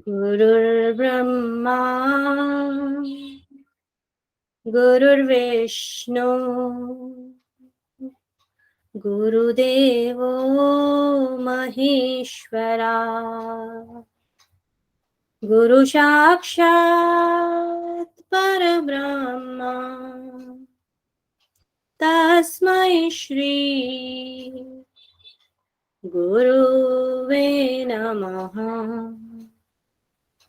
गुरुर्ब्रह्मा गुरुर्विष्णु गुरुदेवो महेश्वरा गुरु साक्षात् परब्रह्मा तस्मै श्री गुरुवे नमः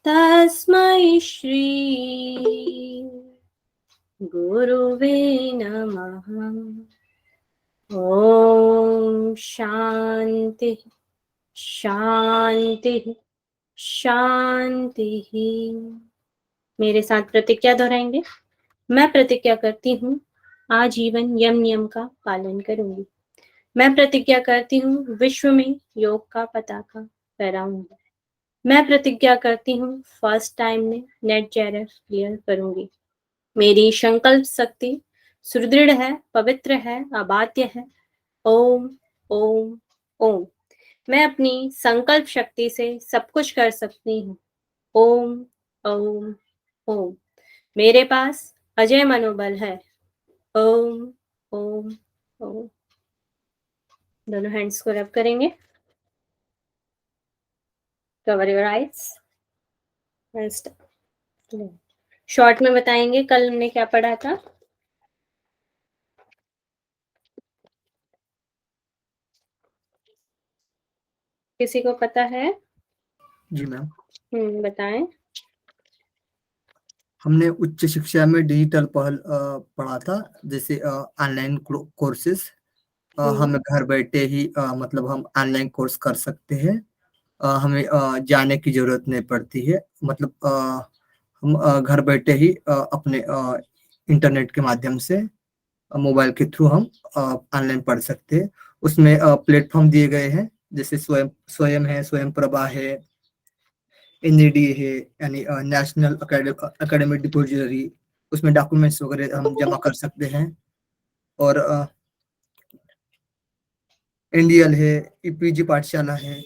तस्मै श्री गुरुवे नमः। ओम शांति शांति शांति। मेरे साथ प्रतिज्ञा दोहराएंगे। मैं प्रतिज्ञा करती हूँ आजीवन यम नियम का पालन करूंगी। मैं प्रतिज्ञा करती हूँ विश्व में योग का पताका फहराऊंगी। मैं प्रतिज्ञा करती हूँ फर्स्ट टाइम में नेट जेआरएफ क्लियर करूंगी। मेरी संकल्प शक्ति सुदृढ़ है, पवित्र है, अबाध्य है। ओम ओम ओम। मैं अपनी संकल्प शक्ति से सब कुछ कर सकती हूँ। ओम ओम ओम। मेरे पास अजय मनोबल है। ओम ओम ओम। दोनों हैंड्स को रब करेंगे। Cover your eyes. शॉर्ट में बताएंगे कल हमने क्या पढ़ा था। किसी को पता है? जी मैम। बताएं। हमने उच्च शिक्षा में डिजिटल पहल पढ़ा था, जैसे ऑनलाइन कोर्सेज। हमें घर बैठे ही मतलब हम ऑनलाइन कोर्स कर सकते हैं। हमें जाने की जरूरत नहीं पड़ती है। मतलब हम घर बैठे ही अपने इंटरनेट के माध्यम से मोबाइल के थ्रू हम ऑनलाइन पढ़ सकते हैं। उसमें प्लेटफॉर्म दिए गए हैं, जैसे स्वयं है, स्वयं प्रभा है, एनईडी है, यानी नेशनल एकेडमिक डिपोजिटरी। उसमें डॉक्यूमेंट्स वगैरह हम जमा कर सकते हैं। और एनडीएल है, ईपीजी पाठशाला है,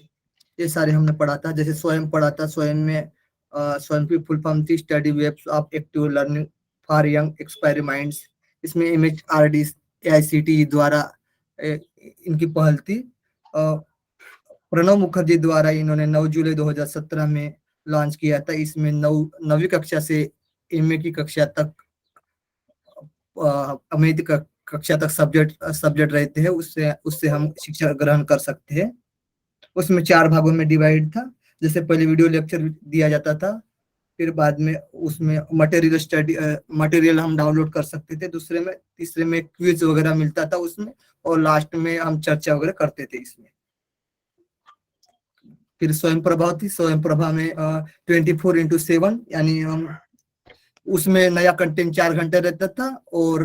ये सारे हमने पढ़ा था। जैसे स्वयं पढ़ा था, स्वयं में स्वयं की फुल फॉर्म थी study webs of active learning for young expiry minds. इसमें इमेज आरडी एआईसीटी द्वारा इनकी पहल थी। प्रणव मुखर्जी द्वारा इन्होंने 9 जुलाई 2017 में लॉन्च किया था। इसमें 9वीं कक्षा से एमए की कक्षा तक अमेरिकी कक्षा तक सब्जेक्ट रहते हैं। उससे उससे हम शिक्षा ग्रहण कर सकते हैं। उसमें 4 भागों में डिवाइड था। जैसे पहले वीडियो लेक्चर दिया जाता था, फिर बाद में उसमें मटेरियल हम डाउनलोड कर सकते थे। तीसरे में क्विज वगैरह मिलता था उसमें, और लास्ट में हम चर्चा वगैरह करते थे इसमें। फिर स्वयं प्रभा थी। स्वयं प्रभा में 24x7, यानी हम उसमें नया कंटेंट 4 घंटे रहता था, और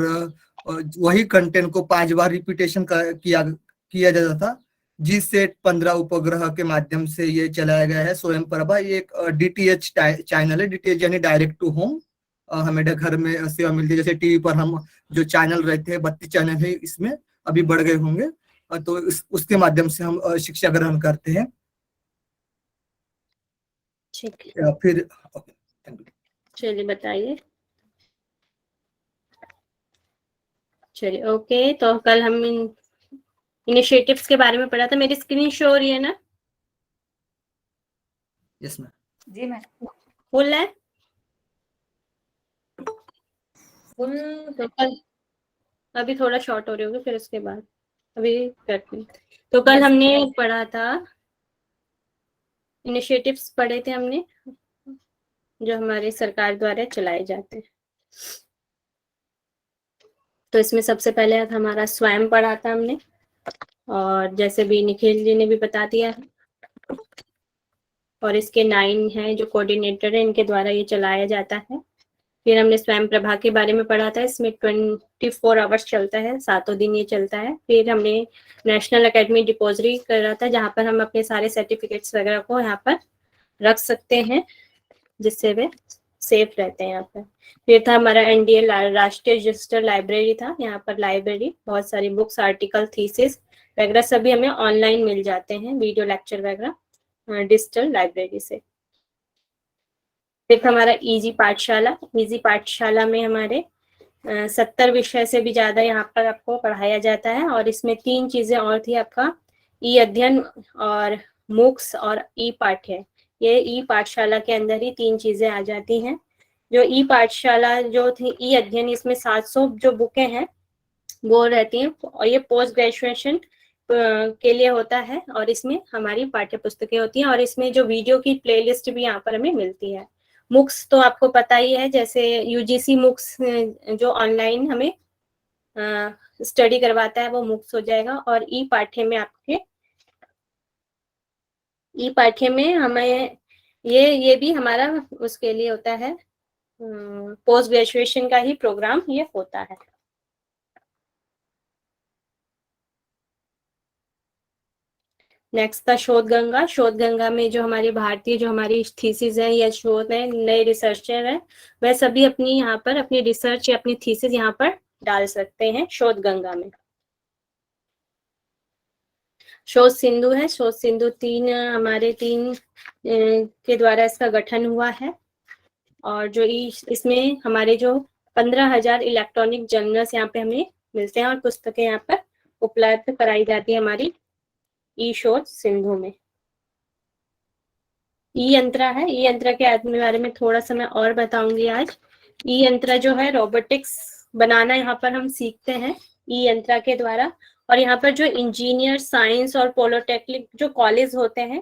वही कंटेंट को 5 बार रिपीटेशन किया जाता था, जिससे 15 उपग्रह के माध्यम से ये चलाया गया है स्वयं प्रभा। ये एक डीटीएच चैनल है। डीटीएच यानी डायरेक्ट टू होम। हमें घर में सेवा मिलती है। जैसे टीवी पर हम जो चैनल रहते हैं, 32 चैनल है, इसमें अभी बढ़ गए होंगे, तो उसके माध्यम से हम शिक्षा ग्रहण करते हैं। ठीक है। फिर चलिए बताइए। चलिए ओके। तो कल हम इनिशिएटिव्स के बारे में पढ़ा था। मेरी स्क्रीन शो हो रही है ना? Yes ma'am. जी मैम। फुल है? फुल। तो कल अभी थोड़ा शॉर्ट हो रही होगी, फिर उसके बाद अभी करती हूँ। तो कल हमने पढ़ा था, इनिशिएटिव्स पढ़े थे हमने जो हमारे सरकार द्वारा चलाए जाते हैं। तो इसमें सबसे पहले हमारा स्वयं पढ़ा था हमने, और जैसे भी निखिल जी ने भी बता दिया है। और इसके 9 हैं जो कोऑर्डिनेटर है, इनके द्वारा ये चलाया जाता है। फिर हमने स्वयं प्रभा के बारे में पढ़ा था। इसमें 24 आवर्स चलता है, 7 दिन ये चलता है। फिर हमने नेशनल एकेडमी डिपोजिटरी करा था, जहाँ पर हम अपने सारे सर्टिफिकेट्स वगैरह को यहाँ पर रख सकते हैं, जिससे वे सेफ रहते हैं यहाँ पर। फिर था हमारा एनडीए राष्ट्रीय डिजिटल लाइब्रेरी था। यहाँ पर लाइब्रेरी बहुत सारी बुक्स, आर्टिकल, थीसिस वगैरह सभी हमें ऑनलाइन मिल जाते हैं, वीडियो लेक्चर वगैरह डिजिटल लाइब्रेरी से। फिर हमारा इजी पाठशाला। इजी पाठशाला में हमारे 70 विषय से भी ज्यादा यहाँ पर आपको पढ़ाया जाता है। और इसमें 3 चीजें और थी, आपका ई अध्ययन और मूक्स और ई पाठ्य। ये ई पाठशाला के अंदर ही 3 चीजें आ जाती हैं। जो ई पाठशाला जो थी ई अध्ययन, इसमें 700 जो बुकें हैं वो रहती हैं, और ये पोस्ट ग्रेजुएशन के लिए होता है। और इसमें हमारी पाठ्य पुस्तकें होती हैं, और इसमें जो वीडियो की प्लेलिस्ट भी यहाँ पर हमें मिलती है। मुक्स तो आपको पता ही है, जैसे यूजीसी मुक्स जो ऑनलाइन हमें स्टडी करवाता है वो मुक्स हो जाएगा। और ई पाठ्य में आपके ई पाठ्य में हमें ये भी हमारा उसके लिए होता है, पोस्ट ग्रेजुएशन का ही प्रोग्राम ये होता है। नेक्स्ट था शोध गंगा। शोध गंगा में जो हमारी भारतीय जो हमारी थीसिस है या शोध है, नए रिसर्चर है, वह सभी अपनी यहाँ पर अपनी रिसर्च या अपनी थीसिस यहाँ पर डाल सकते हैं शोध गंगा में। शोध सिंधु है। शोध सिंधु 3 के द्वारा इसका गठन हुआ है। और जो इसमें हमारे जो 15,000 इलेक्ट्रॉनिक जर्नल्स यहाँ पे हमें मिलते हैं और पुस्तकें यहाँ पर उपलब्ध कराई जाती है हमारी ई शोध सिंधु में। ई यंत्रा है। ई यंत्रा के बारे में थोड़ा सा मैं और बताऊंगी आज। ई यंत्रा जो है रोबोटिक्स बनाना यहाँ पर हम सीखते हैं ई यंत्रा के द्वारा। और यहाँ पर जो इंजीनियर, साइंस और पॉलिटेक्निक जो कॉलेज होते हैं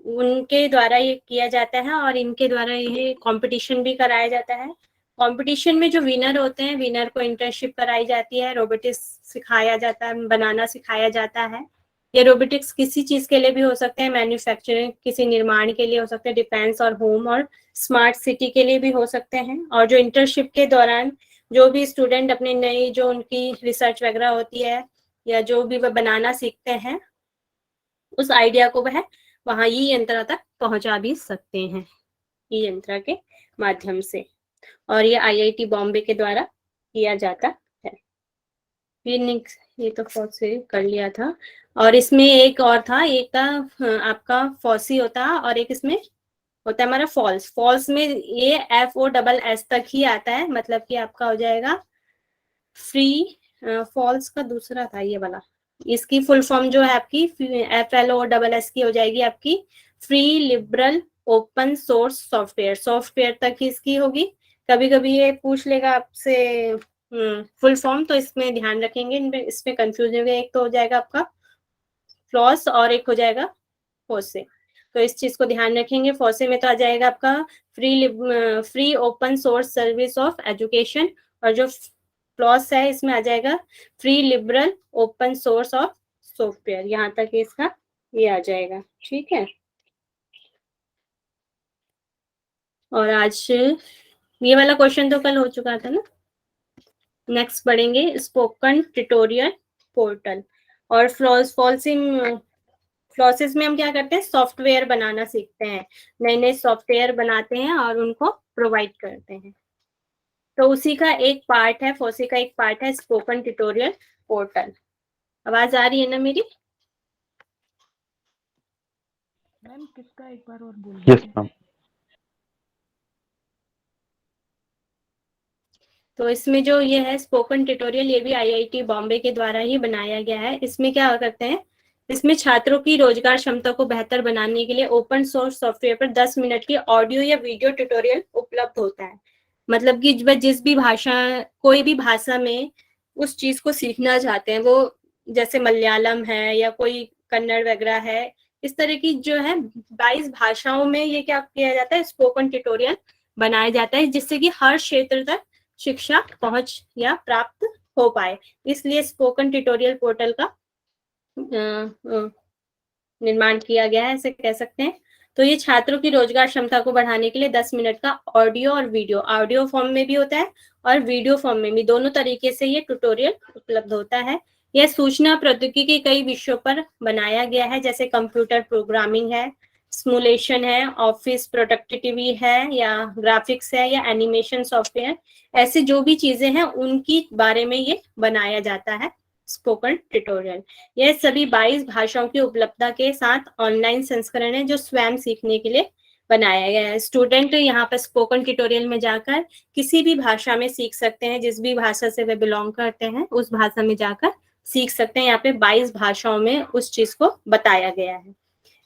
उनके द्वारा ये किया जाता है, और इनके द्वारा ये कंपटीशन भी कराया जाता है। कंपटीशन में जो विनर होते हैं, विनर को इंटर्नशिप कराई जाती है, रोबोटिक्स सिखाया जाता है, बनाना सिखाया जाता है। ये रोबोटिक्स किसी चीज के लिए भी हो सकते हैं, मैन्युफैक्चरिंग, किसी निर्माण के लिए हो सकते हैं, डिफेंस और होम और स्मार्ट सिटी के लिए भी हो सकते हैं। और जो इंटर्नशिप के दौरान जो भी स्टूडेंट अपने नई जो उनकी रिसर्च वगैरह होती है या जो भी वह बनाना सीखते हैं, उस आइडिया को वह वहां ई यंत्रा तक पहुंचा भी सकते हैं ई यंत्रा के माध्यम से। और ये आईआईटी बॉम्बे के द्वारा किया जाता है। ये तो फॉसी कर लिया था। और इसमें एक और था, एक था आपका फॉसी होता है, और एक इसमें होता है हमारा फॉल्स। फॉल्स में ये FOSS तक ही आता है, मतलब कि आपका हो जाएगा फ्री। फॉल्स का दूसरा था ये वाला, इसकी फुल फॉर्म जो है आपकी FLOSS की हो जाएगी आपकी free liberal open source software. Software तक ही इसकी होगी। कभी कभी ये पूछ लेगा आपसे फुल फॉर्म, तो इसमें ध्यान रखेंगे, इसमें कंफ्यूजन होगा। एक तो हो जाएगा आपका फ्लॉस और एक हो जाएगा फोसे, तो इस चीज को ध्यान रखेंगे। फोसे में तो आ जाएगा आपका free open source service of education, और जो फ्लॉस है इसमें आ जाएगा free liberal open source of software. यहाँ तक इसका ये आ जाएगा, ठीक है। और आज ये वाला क्वेश्चन तो कल हो चुका था ना। नेक्स्ट पढ़ेंगे स्पोकन ट्यूटोरियल पोर्टल। और फ्लॉसेस में हम क्या करते हैं, सॉफ्टवेयर बनाना सीखते हैं, नए नए सॉफ्टवेयर बनाते हैं और उनको प्रोवाइड करते हैं। तो उसी का एक पार्ट है, फोसी का एक पार्ट है स्पोकन ट्यूटोरियल पोर्टल। आवाज आ रही है ना मेरी? मैम किसका एक बार और बोलिए। Yes ma'am. तो इसमें जो ये है स्पोकन ट्यूटोरियल, ये भी आईआईटी बॉम्बे के द्वारा ही बनाया गया है। इसमें क्या करते हैं, इसमें छात्रों की रोजगार क्षमता को बेहतर बनाने के लिए ओपन सोर्स सॉफ्टवेयर पर 10 मिनट की ऑडियो या वीडियो ट्यूटोरियल उपलब्ध होता है। मतलब कि जिस भी भाषा, कोई भी भाषा में उस चीज को सीखना चाहते हैं, वो जैसे मलयालम है या कोई कन्नड़ वगैरह है, इस तरह की जो है 22 भाषाओं में ये क्या किया जाता है, स्पोकन ट्यूटोरियल बनाया जाता है, जिससे कि हर क्षेत्र तक शिक्षा पहुंच या प्राप्त हो पाए। इसलिए स्पोकन ट्यूटोरियल पोर्टल का निर्माण किया गया है, ऐसे कह सकते हैं। तो ये छात्रों की रोजगार क्षमता को बढ़ाने के लिए 10 मिनट का ऑडियो और वीडियो, ऑडियो फॉर्म में भी होता है और वीडियो फॉर्म में भी, दोनों तरीके से ये ट्यूटोरियल उपलब्ध होता है। यह सूचना प्रौद्योगिकी के कई विषयों पर बनाया गया है, जैसे कंप्यूटर प्रोग्रामिंग है, सिमुलेशन है, ऑफिस प्रोडक्टिविटी है, या ग्राफिक्स है, या एनिमेशन सॉफ्टवेयर, ऐसे जो भी चीजें हैं उनकी बारे में ये बनाया जाता है स्पोकन ट्यूटोरियल। यह सभी 22 भाषाओं की उपलब्धता के साथ ऑनलाइन संस्करण है जो स्वयं सीखने के लिए बनाया गया है। स्टूडेंट यहाँ पर स्पोकन ट्यूटोरियल में जाकर किसी भी भाषा में सीख सकते हैं, जिस भी भाषा से वे बिलोंग करते हैं उस भाषा में जाकर सीख सकते हैं। यहाँ पे 22 भाषाओं में उस चीज को बताया गया है।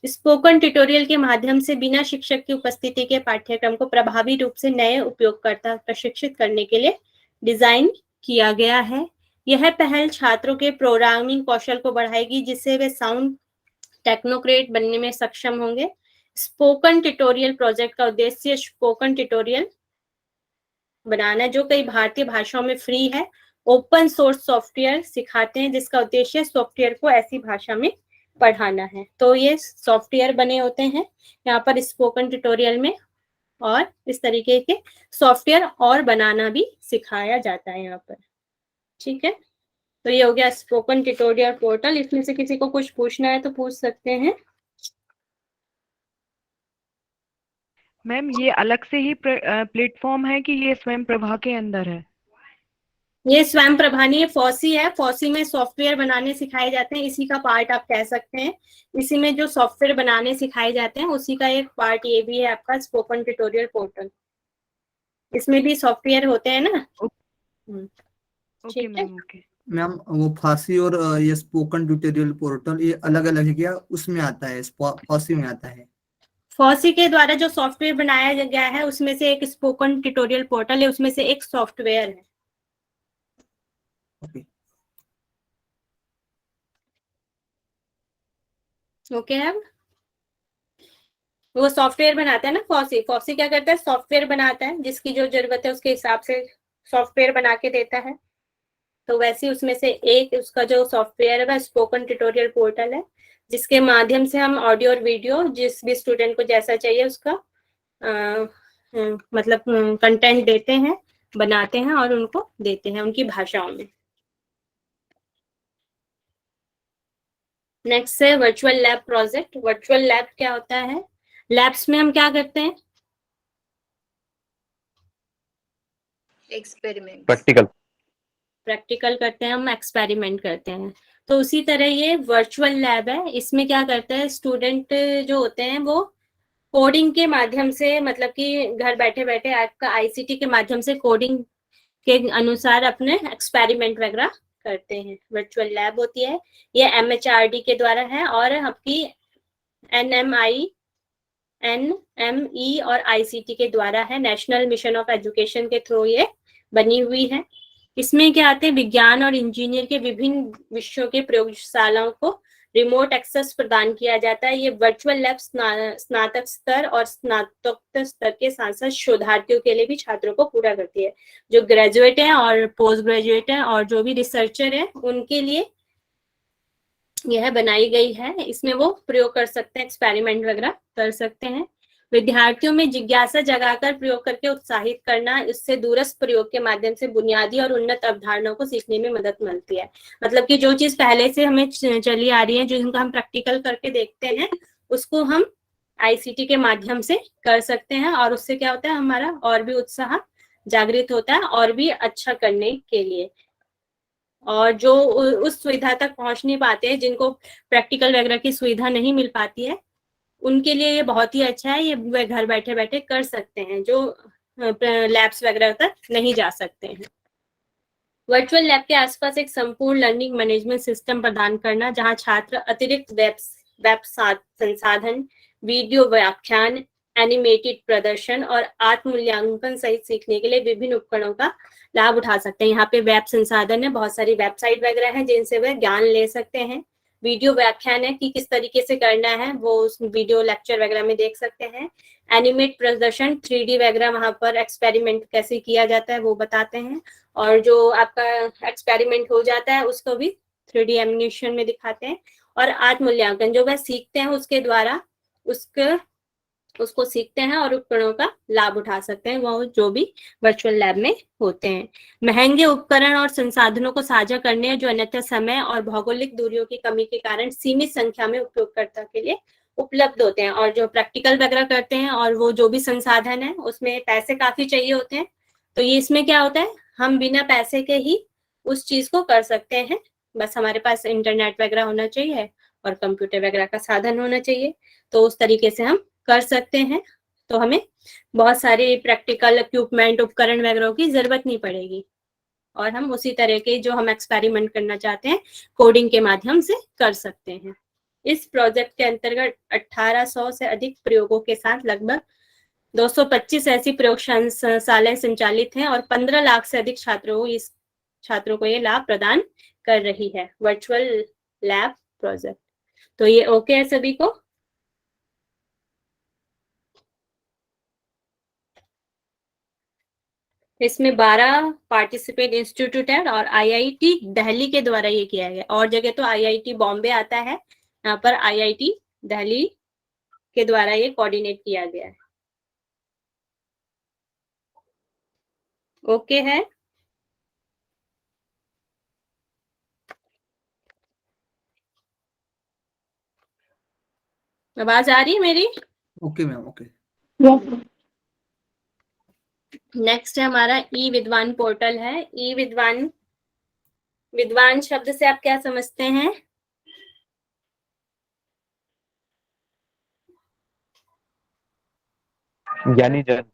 स्पोकन ट्यूटोरियल के माध्यम से बिना शिक्षक की उपस्थिति के पाठ्यक्रम को प्रभावी रूप से नए उपयोगकर्ता प्रशिक्षित करने के लिए डिजाइन किया गया है। यह पहल छात्रों के प्रोग्रामिंग कौशल को बढ़ाएगी, जिससे वे साउंड टेक्नोक्रेट बनने में सक्षम होंगे। स्पोकन ट्यूटोरियल प्रोजेक्ट का उद्देश्य स्पोकन ट्यूटोरियल बनाना जो कई भारतीय भाषाओं में फ्री है, ओपन सोर्स सॉफ्टवेयर सिखाते हैं, जिसका उद्देश्य सॉफ्टवेयर को ऐसी भाषा में पढ़ाना है। तो ये सॉफ्टवेयर बने होते हैं यहाँ पर स्पोकन ट्यूटोरियल में, और इस तरीके के सॉफ्टवेयर और बनाना भी सिखाया जाता है यहाँ पर। ठीक है, तो ये हो गया स्पोकन ट्यूटोरियल पोर्टल। इसमें से किसी को कुछ पूछना है तो पूछ सकते हैं। मैम ये अलग से ही प्लेटफॉर्म है कि ये स्वयं प्रभा के अंदर है? ये स्वयं प्रभा नहीं है, फॉसी है। फॉसी में सॉफ्टवेयर बनाने सिखाए जाते हैं, इसी का पार्ट आप कह सकते हैं। इसी में जो सॉफ्टवेयर बनाने सिखाए जाते हैं उसी का एक पार्ट ये भी है आपका स्पोकन ट्यूटोरियल पोर्टल। इसमें भी सॉफ्टवेयर होते हैं ना। ओके मैम, ओके मैम वो फासी और ये स्पोकन ट्यूटोरियल पोर्टल ये अलग अलग है क्या? उसमें आता है, फासी में आता है? फॉसी के द्वारा जो सॉफ्टवेयर बनाया गया है उसमें से एक स्पोकन ट्यूटोरियल पोर्टल है, उसमें से एक सॉफ्टवेयर है। ओके है। वो सॉफ्टवेयर बनाता है ना फॉसी। फॉसी क्या करता है, सॉफ्टवेयर बनाता है, जिसकी जो जरूरत है उसके हिसाब से सॉफ्टवेयर बना के देता है। तो वैसे उसमें से एक उसका जो सॉफ्टवेयर है वह स्पोकन ट्यूटोरियल पोर्टल है, जिसके माध्यम से हम ऑडियो और वीडियो जिस भी स्टूडेंट को जैसा चाहिए उसका मतलब कंटेंट देते हैं, बनाते हैं और उनको देते हैं उनकी भाषाओं में। नेक्स्ट है virtual lab project. Virtual lab क्या होता है? लैब्स में हम क्या करते हैं? एक्सपेरिमेंट, प्रैक्टिकल करते हैं, हम एक्सपेरिमेंट करते हैं। तो उसी तरह ये वर्चुअल लैब है। इसमें क्या करता है, स्टूडेंट जो होते हैं वो कोडिंग के माध्यम से, मतलब कि घर बैठे बैठे आपका आईसीटी के माध्यम से कोडिंग के अनुसार अपने एक्सपेरिमेंट वगैरह करते हैं। वर्चुअल लैब होती है, ये एमएचआरडी के द्वारा है और आपकी एनएमई और आईसीटी के द्वारा है, नेशनल मिशन ऑफ एजुकेशन के थ्रू ये बनी हुई है। इसमें क्या आते हैं, विज्ञान और इंजीनियर के विभिन्न विषयों के प्रयोगशालाओं को रिमोट एक्सेस प्रदान किया जाता है। ये वर्चुअल लैब स्नातक स्तर और स्नातकोत्तर स्तर के साथ साथ शोधार्थियों के लिए भी छात्रों को पूरा करती है। जो ग्रेजुएट है और पोस्ट ग्रेजुएट है और जो भी रिसर्चर है उनके लिए यह बनाई गई है। इसमें वो प्रयोग कर सकते हैं, एक्सपेरिमेंट वगैरह कर सकते हैं। विद्यार्थियों में जिज्ञासा जगाकर प्रयोग करके उत्साहित करना, इससे दूरस्थ प्रयोग के माध्यम से बुनियादी और उन्नत अवधारणाओं को सीखने में मदद मिलती है। मतलब कि जो चीज पहले से हमें चली आ रही है, जिनको हम प्रैक्टिकल करके देखते हैं, उसको हम आईसीटी के माध्यम से कर सकते हैं और उससे क्या होता है, हमारा और भी उत्साह जागृत होता है और भी अच्छा करने के लिए। और जो उस सुविधा तक पहुंच नहीं पाते हैं, जिनको प्रैक्टिकल वगैरह की सुविधा नहीं मिल पाती है, उनके लिए ये बहुत ही अच्छा है। ये वे घर बैठे बैठे कर सकते हैं जो लैब्स वगैरह तक नहीं जा सकते हैं। वर्चुअल लैब के आसपास एक संपूर्ण लर्निंग मैनेजमेंट सिस्टम प्रदान करना, जहां छात्र अतिरिक्त वेब संसाधन, वीडियो व्याख्यान, एनिमेटेड प्रदर्शन और आत्म मूल्यांकन सहित सीखने के लिए विभिन्न उपकरणों का लाभ उठा सकते हैं। यहाँ पे वेब संसाधन है, बहुत सारी वेबसाइट वगैरह है जिनसे वे ज्ञान ले सकते हैं। वीडियो व्याख्यान है कि किस तरीके से करना है, वो उस वीडियो लेक्चर वगैरह में देख सकते हैं। एनिमेट प्रदर्शन, 3D वगैरह वहां पर एक्सपेरिमेंट कैसे किया जाता है वो बताते हैं, और जो आपका एक्सपेरिमेंट हो जाता है उसको भी 3D एनिमेशन में दिखाते हैं। और आत्म मूल्यांकन, जो वह सीखते हैं उसके द्वारा उसको सीखते हैं और उपकरणों का लाभ उठा सकते हैं, वो जो भी वर्चुअल लैब में होते हैं। महंगे उपकरण और संसाधनों को साझा करने, जो अन्यथा समय और भौगोलिक दूरियों की कमी के कारण सीमित संख्या में उपयोगकर्ता के लिए उपलब्ध होते हैं, और जो प्रैक्टिकल वगैरह करते हैं और वो जो भी संसाधन है उसमें पैसे काफी चाहिए होते हैं। तो ये इसमें क्या होता है, हम बिना पैसे के ही उस चीज को कर सकते हैं, बस हमारे पास इंटरनेट वगैरह होना चाहिए और कंप्यूटर वगैरह का साधन होना चाहिए, तो उस तरीके से हम कर सकते हैं। तो हमें बहुत सारे प्रैक्टिकल इक्विपमेंट उपकरण वगैरह की जरूरत नहीं पड़ेगी, और हम उसी तरह के जो हम एक्सपेरिमेंट करना चाहते हैं कोडिंग के माध्यम से कर सकते हैं। इस प्रोजेक्ट के अंतर्गत 1800 से अधिक प्रयोगों के साथ लगभग 225 ऐसी प्रयोगशालाएं संचालित हैं और 15 लाख से अधिक छात्रों को ये लाभ प्रदान कर रही है वर्चुअल लैब प्रोजेक्ट। तो ये ओके है सभी को? इसमें 12 पार्टिसिपेट इंस्टीट्यूट है और आईआईटी दिल्ली के द्वारा ये किया गया, और जगह तो आईआईटी बॉम्बे आता है, यहाँ पर आईआईटी दिल्ली के द्वारा ये कोऑर्डिनेट किया गया है। ओके है? आवाज आ रही है मेरी? Okay ma'am, okay. नेक्स्ट है हमारा ई विद्वान पोर्टल है। ई विद्वान, विद्वान शब्द से आप क्या समझते हैं? ज्ञानी जन।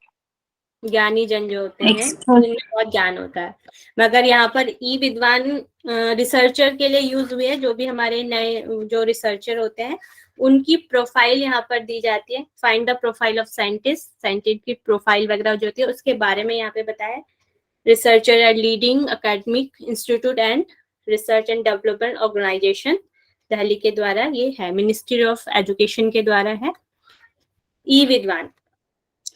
ज्ञानी जन जो होते हैं उनमें बहुत ज्ञान होता है, मगर यहाँ पर ई विद्वान रिसर्चर के लिए यूज हुए है। जो भी हमारे नए जो रिसर्चर होते हैं उनकी प्रोफाइल यहाँ पर दी जाती है। Find the profile of scientist, scientist की प्रोफाइल वगैरह जो होती है उसके बारे में यहाँ पे बताया। Researcher at leading academic institute and research and development organisation Delhi के द्वारा ये है, मिनिस्ट्री ऑफ एजुकेशन के द्वारा है। ई विद्वान,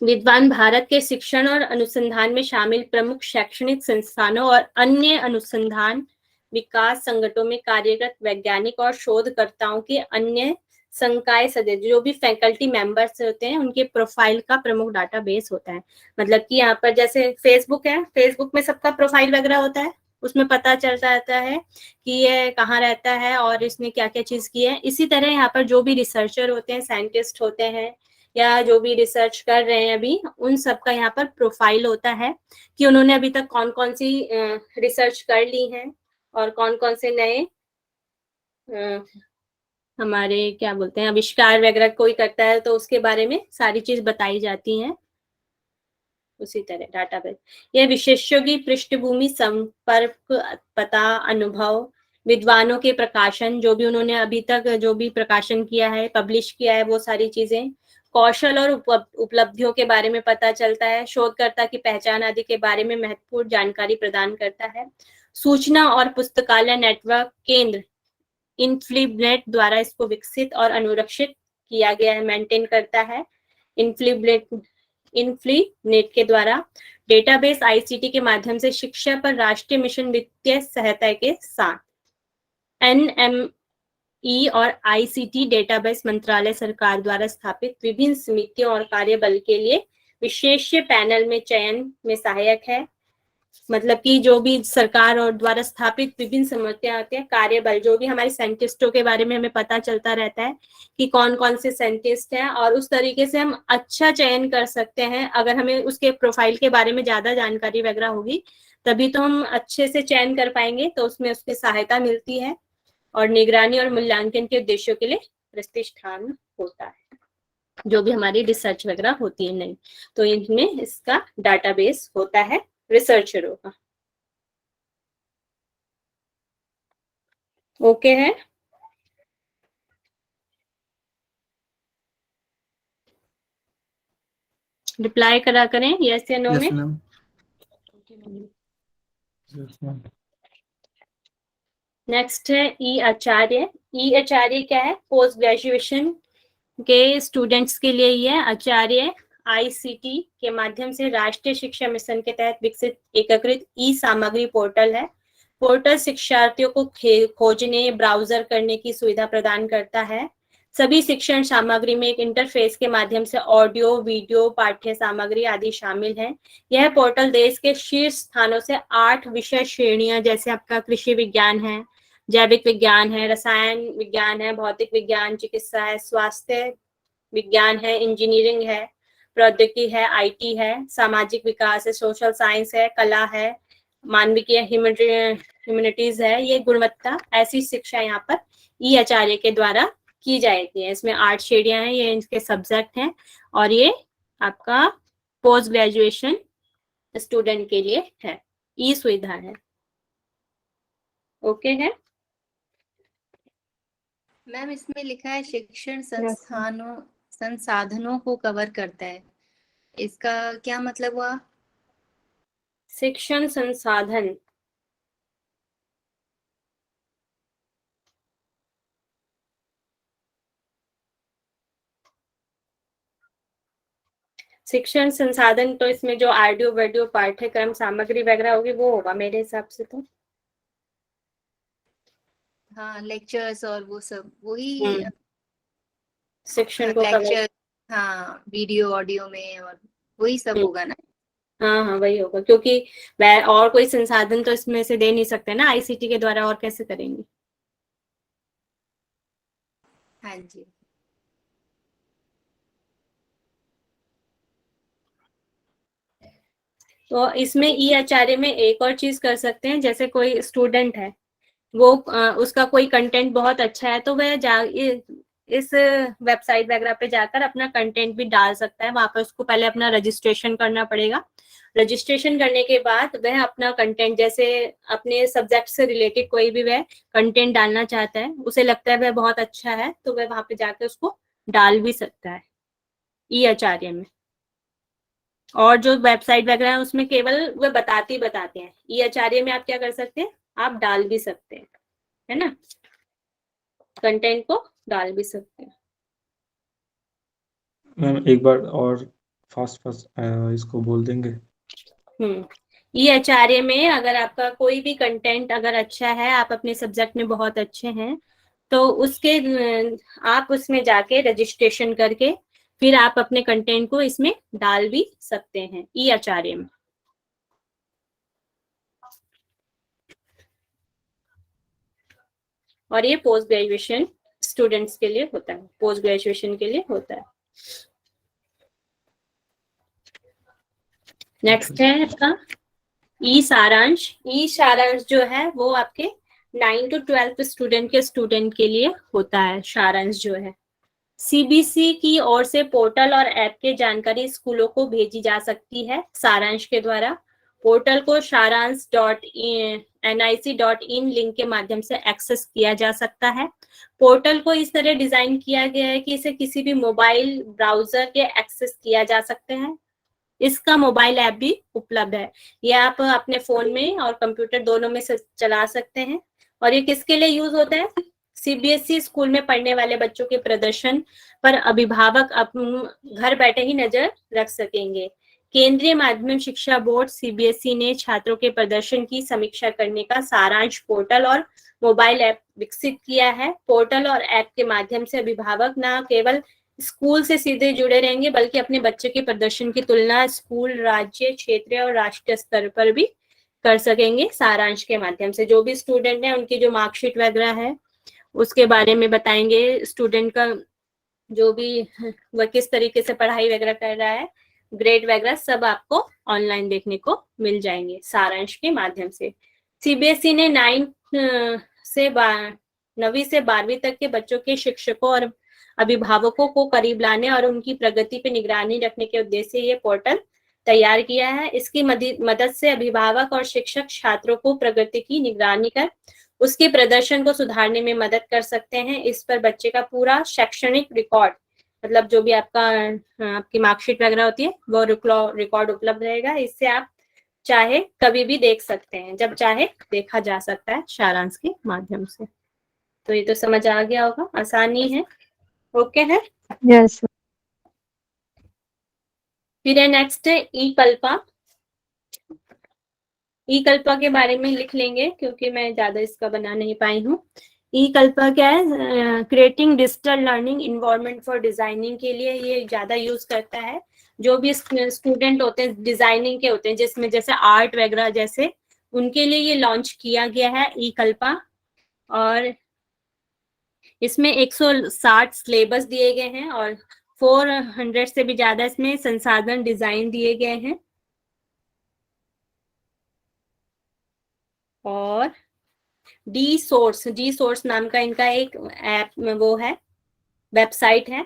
विद्वान भारत के शिक्षण और अनुसंधान में शामिल प्रमुख शैक्षणिक संस्थानों और अन्य अनुसंधान विकास संगठनों में कार्यरत वैज्ञानिक और शोधकर्ताओं के अन्य संकाय सदस्य जो भी फैकल्टी मेंबर्स होते हैं उनके प्रोफाइल का प्रमुख डाटाबेस होता है। मतलब कि यहाँ पर जैसे फेसबुक है, फेसबुक में सबका प्रोफाइल वगैरह होता है, उसमें पता चल जाता है कि ये कहाँ रहता है और इसने क्या क्या चीज की है। इसी तरह यहाँ पर जो भी रिसर्चर होते हैं, साइंटिस्ट होते हैं या जो भी रिसर्च कर रहे हैं अभी, उन सब का यहाँ पर प्रोफाइल होता है कि उन्होंने अभी तक कौन कौन सी रिसर्च कर ली है और कौन कौन से नए हमारे क्या बोलते हैं आविष्कार वगैरह कोई करता है तो उसके बारे में सारी चीज बताई जाती हैं। उसी तरह डाटाबेस, यह विशेषज्ञों की पृष्ठभूमि, संपर्क, पता, अनुभव, विद्वानों के प्रकाशन जो भी उन्होंने अभी तक जो भी प्रकाशन किया है, पब्लिश किया है, वो सारी चीजें, कौशल और उपलब्धियों के बारे में पता चलता है, शोधकर्ता की पहचान आदि के बारे में महत्वपूर्ण जानकारी प्रदान करता है। सूचना और पुस्तकालय नेटवर्क केंद्र इनफ्लीबनेट द्वारा इसको विकसित और अनुरक्षित किया गया है, मेंटेन करता है। इनफ्लीनेट के द्वारा डेटाबेस आईसीटी के माध्यम से शिक्षा पर राष्ट्रीय मिशन वित्तीय सहायता के साथ एनएमई और आईसीटी डेटाबेस मंत्रालय सरकार द्वारा स्थापित विभिन्न समितियों और कार्यबल के लिए विशेष पैनल में चयन में सहायक है। मतलब कि जो भी सरकार और द्वारा स्थापित विभिन्न समितियां आती हैं, कार्यबल, जो भी हमारे साइंटिस्टों के बारे में हमें पता चलता रहता है कि कौन कौन से साइंटिस्ट हैं, और उस तरीके से हम अच्छा चयन कर सकते हैं। अगर हमें उसके प्रोफाइल के बारे में ज्यादा जानकारी वगैरह होगी तभी तो हम अच्छे से चयन कर पाएंगे, तो उसमें उसकी सहायता मिलती है और निगरानी और मूल्यांकन के उद्देश्यों के लिए प्रतिष्ठान होता है जो भी हमारी रिसर्च वगैरह होती है। नहीं तो इनमें इसका डाटाबेस होता है रिसर्चरों का। ओके है? रिप्लाई करा करें यस या नो में। नेक्स्ट है ई आचार्य। ई आचार्य क्या है? पोस्ट ग्रेजुएशन के स्टूडेंट्स के लिए ये आचार्य आईसीटी के माध्यम से राष्ट्रीय शिक्षा मिशन के तहत विकसित एकीकृत ई सामग्री पोर्टल है। पोर्टल शिक्षार्थियों को खोजने, ब्राउजर करने की सुविधा प्रदान करता है। सभी शिक्षण सामग्री में एक इंटरफेस के माध्यम से ऑडियो, वीडियो, पाठ्य सामग्री आदि शामिल है। यह पोर्टल देश के शीर्ष स्थानों से 8 विषय श्रेणियां जैसे आपका कृषि विज्ञान है, जैविक विज्ञान है, रसायन विज्ञान है, भौतिक विज्ञान, चिकित्सा है, स्वास्थ्य विज्ञान है, इंजीनियरिंग है, प्रौद्योगिकी है, आईटी है, सामाजिक विकास है, सोशल साइंस है, कला है, मानविकी ह्यूमैनिटीज है। ये गुणवत्ता ऐसी शिक्षा यहाँ पर ई आचार्य के द्वारा की जाती है। इसमें 8 श्रेणियां हैं, ये इनके सब्जेक्ट हैं और ये आपका पोस्ट ग्रेजुएशन स्टूडेंट के लिए है, ई सुविधा है। ओके है मैम, इसमें लिखा है शिक्षण संसाधनों को कवर करता है, इसका क्या मतलब हुआ? शिक्षण संसाधन, शिक्षण संसाधन तो इसमें जो ऑडियो वीडियो पाठ्यक्रम सामग्री वगैरह होगी वो होगा मेरे हिसाब से तो। हाँ, लेक्चर्स और वो सब वही शिक्षण को लेक्चर, हाँ, वीडियो ऑडियो में और वही सब होगा ना? हाँ हाँ वही होगा, क्योंकि वह और कोई संसाधन तो इसमें से दे नहीं सकते ना आईसीटी के द्वारा, और कैसे करेंगे। हाँ जी। तो इसमें ई आचार्य में एक और चीज कर सकते हैं, जैसे कोई स्टूडेंट है वो उसका कोई कंटेंट बहुत अच्छा है तो वह इस वेबसाइट वगैरह पे जाकर अपना कंटेंट भी डाल सकता है। वहां पर उसको पहले अपना रजिस्ट्रेशन करना पड़ेगा। रजिस्ट्रेशन करने के बाद वह अपना कंटेंट, जैसे अपने सब्जेक्ट से रिलेटेड कोई भी वह कंटेंट डालना चाहता है, उसे लगता है वह बहुत अच्छा है तो वह वहां पे जाकर उसको डाल भी सकता है ई आचार्य में। और जो वेबसाइट वगैरह है उसमें केवल वह बताते हैं। ई आचार्य में आप क्या कर सकते हैं, आप डाल भी सकते हैं, है ना, कंटेंट को डाल भी सकते हैं। मैम एक बार और फास्ट इसको बोल देंगे। ई आचार्य में अगर आपका कोई भी कंटेंट अगर अच्छा है, आप अपने सब्जेक्ट में बहुत अच्छे हैं, तो उसके आप उसमें जाके रजिस्ट्रेशन करके फिर आप अपने कंटेंट को इसमें डाल भी सकते हैं ई आचार्य में। और ये पोस्ट ग्रेजुएशन स्टूडेंट्स के लिए होता है, पोस्ट ग्रेजुएशन के लिए होता है। नेक्स्ट है आपका ई सारांश। ई सारांश जो है वो आपके 9 to 12 स्टूडेंट के लिए होता है। सारांश जो है सीबीएसई की ओर से पोर्टल और ऐप के जानकारी स्कूलों को भेजी जा सकती है सारांश के द्वारा। पोर्टल को saransh.nic.in लिंक के माध्यम से एक्सेस किया जा सकता है। पोर्टल को इस तरह डिजाइन किया गया है कि इसे किसी भी मोबाइल ब्राउजर के एक्सेस किया जा सकते हैं। इसका मोबाइल ऐप भी उपलब्ध है, ये आप अपने फोन में और कंप्यूटर दोनों में से चला सकते हैं। और ये किसके लिए यूज होता है, सीबीएसई स्कूल में पढ़ने वाले बच्चों के प्रदर्शन पर अभिभावक घर बैठे ही नजर रख सकेंगे। केंद्रीय माध्यमिक शिक्षा बोर्ड सीबीएसई ने छात्रों के प्रदर्शन की समीक्षा करने का सारांश पोर्टल और मोबाइल ऐप विकसित किया है। पोर्टल और ऐप के माध्यम से अभिभावक न केवल स्कूल से सीधे जुड़े रहेंगे बल्कि अपने बच्चे के प्रदर्शन की तुलना स्कूल, राज्य, क्षेत्रीय और राष्ट्रीय स्तर पर भी कर सकेंगे सारांश के माध्यम से। जो भी स्टूडेंट है उनकी जो मार्कशीट वगैरह है उसके बारे में बताएंगे, स्टूडेंट का जो भी वह किस तरीके से पढ़ाई वगैरह कर रहा है, ग्रेड वगैरह सब आपको ऑनलाइन देखने को मिल जाएंगे सारांश के माध्यम से। सीबीएसई ने 9वीं से 12वीं तक के बच्चों के शिक्षकों और अभिभावकों को करीब लाने और उनकी प्रगति पर निगरानी रखने के उद्देश्य से ये पोर्टल तैयार किया है। इसकी मदद से अभिभावक और शिक्षक छात्रों को प्रगति की निगरानी कर उसके प्रदर्शन को सुधारने में मदद कर सकते हैं। इस पर बच्चे का पूरा शैक्षणिक रिकॉर्ड, मतलब जो भी आपकी मार्कशीट वगैरह होती है वो रिकॉर्ड उपलब्ध रहेगा। इससे आप चाहे कभी भी देख सकते हैं, जब चाहे देखा जा सकता है सारांश के माध्यम से। तो ये तो समझ आ गया होगा, आसानी है। ओके है, यस। फिर नेक्स्ट है ई कल्पा। ई कल्पा के बारे में लिख लेंगे क्योंकि मैं ज्यादा इसका बना नहीं पाई हूँ। ई कल्पा क्या है, creating digital learning environment for designing के लिए ये ज्यादा यूज करता है। जो भी स्टूडेंट होते हैं डिजाइनिंग के होते हैं, जिसमें जैसे आर्ट वगैरह जैसे, उनके लिए ये लॉन्च किया गया है ई कल्पा। और इसमें 160 सिलेबस दिए गए हैं और 400 से भी ज्यादा इसमें संसाधन डिजाइन दिए गए हैं। और डी सोर्स नाम का इनका एक ऐप वो है, वेबसाइट है,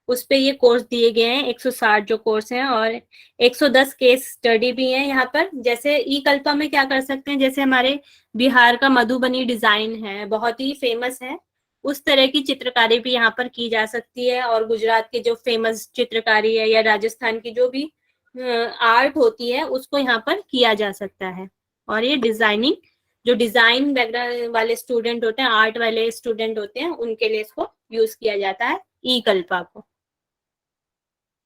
उस पे ये कोर्स दिए गए हैं। 160 जो कोर्स हैं और 110 केस स्टडी भी है यहाँ पर। जैसे ई कल्पा में क्या कर सकते हैं, जैसे हमारे बिहार का मधुबनी डिजाइन है, बहुत ही फेमस है, उस तरह की चित्रकारी भी यहाँ पर की जा सकती है। और गुजरात के जो फेमस चित्रकारी है या राजस्थान की जो भी आर्ट होती है उसको यहाँ पर किया जा सकता है। और ये डिजाइनिंग, जो डिजाइन बैकग्राउंड वाले स्टूडेंट होते हैं, आर्ट वाले स्टूडेंट होते हैं, उनके लिए इसको यूज किया जाता है ई कल्पा को।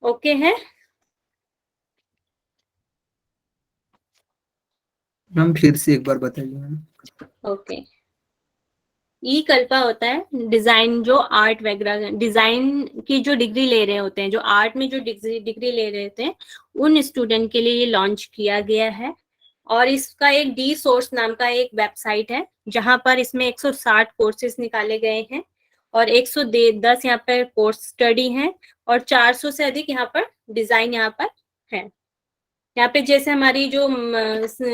ओके है मैम फिर से एक बार बताइए मैम। ओके। ई कल्पा होता है डिजाइन, जो आर्ट वगैरह डिजाइन की जो डिग्री ले रहे होते हैं, जो आर्ट में जो डिग्री ले रहे होते हैं, उन स्टूडेंट के लिए ये लॉन्च किया गया है। और इसका एक डी सोर्स नाम का एक वेबसाइट है जहां पर इसमें 160 कोर्सेज निकाले गए हैं और 110 यहाँ पर कोर्स स्टडी हैं और 400 से अधिक यहाँ पर डिजाइन यहाँ पर है। यहाँ पे जैसे हमारी जो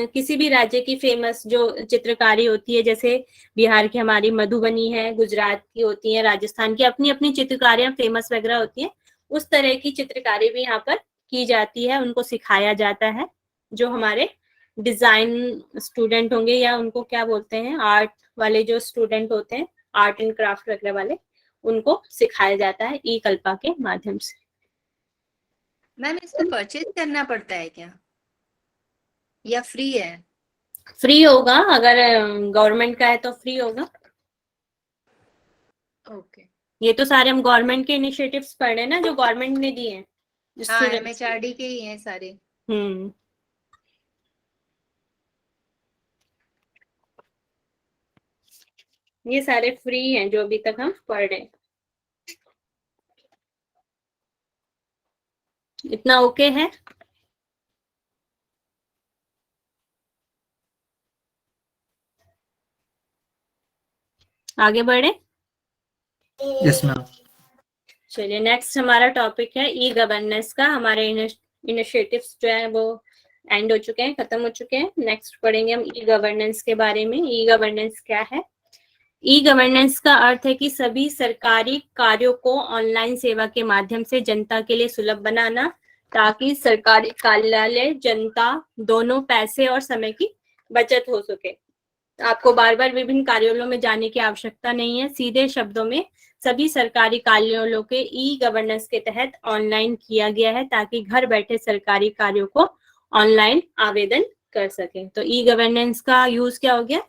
किसी भी राज्य की फेमस जो चित्रकारी होती है, जैसे बिहार की हमारी मधुबनी है, गुजरात की होती है, राजस्थान की अपनी अपनी चित्रकारियां फेमस वगैरह होती है, उस तरह की चित्रकारी भी यहाँ पर की जाती है, उनको सिखाया जाता है। जो हमारे डिजाइन स्टूडेंट होंगे या उनको क्या बोलते हैं, आर्ट वाले जो स्टूडेंट होते हैं, आर्ट एंड क्राफ्ट वगैरह वाले, उनको सिखाया जाता है ई कल्पा के माध्यम से। मैम इसको परचेज करना पड़ता है क्या या फ्री है? फ्री होगा, अगर गवर्नमेंट का है तो फ्री होगा। ओके। ये तो सारे हम गवर्नमेंट के इनिशिएटिव्स पढ़ रहे हैं ना, जो गवर्नमेंट ने दिए हैं। हाँ, MHRD के ही हैं सारे। ये सारे फ्री हैं जो अभी तक हम पढ़ रहे हैं। इतना ओके है? आगे बढ़े? Yes ma'am. चलिए नेक्स्ट हमारा टॉपिक है ई गवर्नेंस का। हमारे इनिशिएटिव्स जो है वो एंड हो चुके हैं, खत्म हो चुके हैं। नेक्स्ट पढ़ेंगे हम ई गवर्नेंस के बारे में। ई गवर्नेंस क्या है? ई गवर्नेंस का अर्थ है कि सभी सरकारी कार्यों को ऑनलाइन सेवा के माध्यम से जनता के लिए सुलभ बनाना, ताकि सरकारी कार्यालय, जनता दोनों पैसे और समय की बचत हो सके। आपको बार बार विभिन्न कार्यालयों में जाने की आवश्यकता नहीं है। सीधे शब्दों में सभी सरकारी कार्यालयों के ई गवर्नेंस के तहत ऑनलाइन किया गया है, ताकि घर बैठे सरकारी कार्यों को ऑनलाइन आवेदन कर सके। तो ई गवर्नेंस का यूज क्या हो गया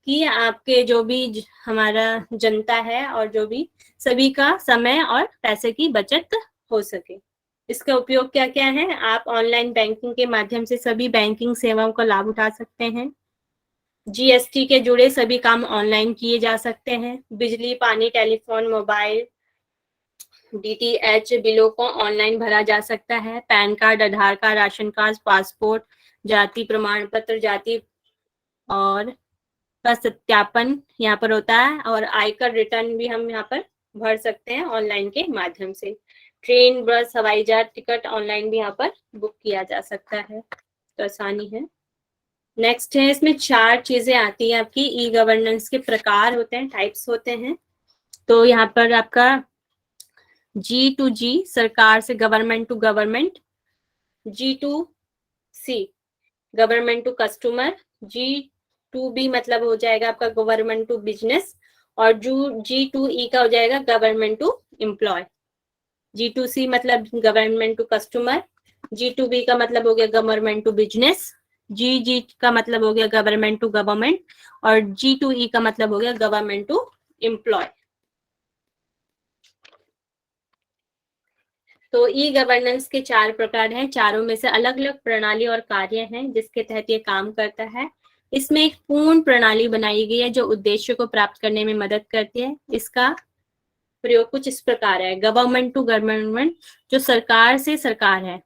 कि आपके जो भी हमारा जनता है और जो भी सभी का समय और पैसे की बचत हो सके। इसका उपयोग क्या क्या है? आप ऑनलाइन बैंकिंग के माध्यम से सभी बैंकिंग सेवाओं का लाभ उठा सकते हैं। जीएसटी के जुड़े सभी काम ऑनलाइन किए जा सकते हैं। बिजली, पानी, टेलीफोन, मोबाइल, डीटीएच बिलों को ऑनलाइन भरा जा सकता है। पैन कार्ड, आधार कार्ड, राशन कार्ड, पासपोर्ट, जाति प्रमाण पत्र, जाति और का सत्यापन यहाँ पर होता है। और आयकर रिटर्न भी हम यहाँ पर भर सकते हैं ऑनलाइन के माध्यम से। ट्रेन, बस, हवाई जहाज टिकट ऑनलाइन भी यहाँ पर बुक किया जा सकता है, तो आसानी है। नेक्स्ट है, इसमें 4 चीजें आती हैं आपकी। ई गवर्नेंस के प्रकार होते हैं, टाइप्स होते हैं। तो यहाँ पर आपका G2G सरकार से, government to government. G2C government to customer. G2B मतलब हो जाएगा आपका गवर्नमेंट टू बिजनेस। और G2E का हो जाएगा गवर्नमेंट टू एम्प्लॉय। G2C मतलब गवर्नमेंट टू कस्टमर। G2B का मतलब हो गया गवर्नमेंट टू बिजनेस। G का मतलब हो गया गवर्नमेंट टू गवर्नमेंट। और G2E का मतलब हो गया गवर्नमेंट टू एम्प्लॉय। तो ई गवर्नेंस के 4 प्रकार हैं। चारों में से अलग अलग प्रणाली और कार्य हैं जिसके तहत ये काम करता है। इसमें एक पूर्ण प्रणाली बनाई गई है जो उद्देश्य को प्राप्त करने में मदद करती है। इसका प्रयोग कुछ इस प्रकार है। गवर्नमेंट टू गवर्नमेंट, जो सरकार से सरकार है,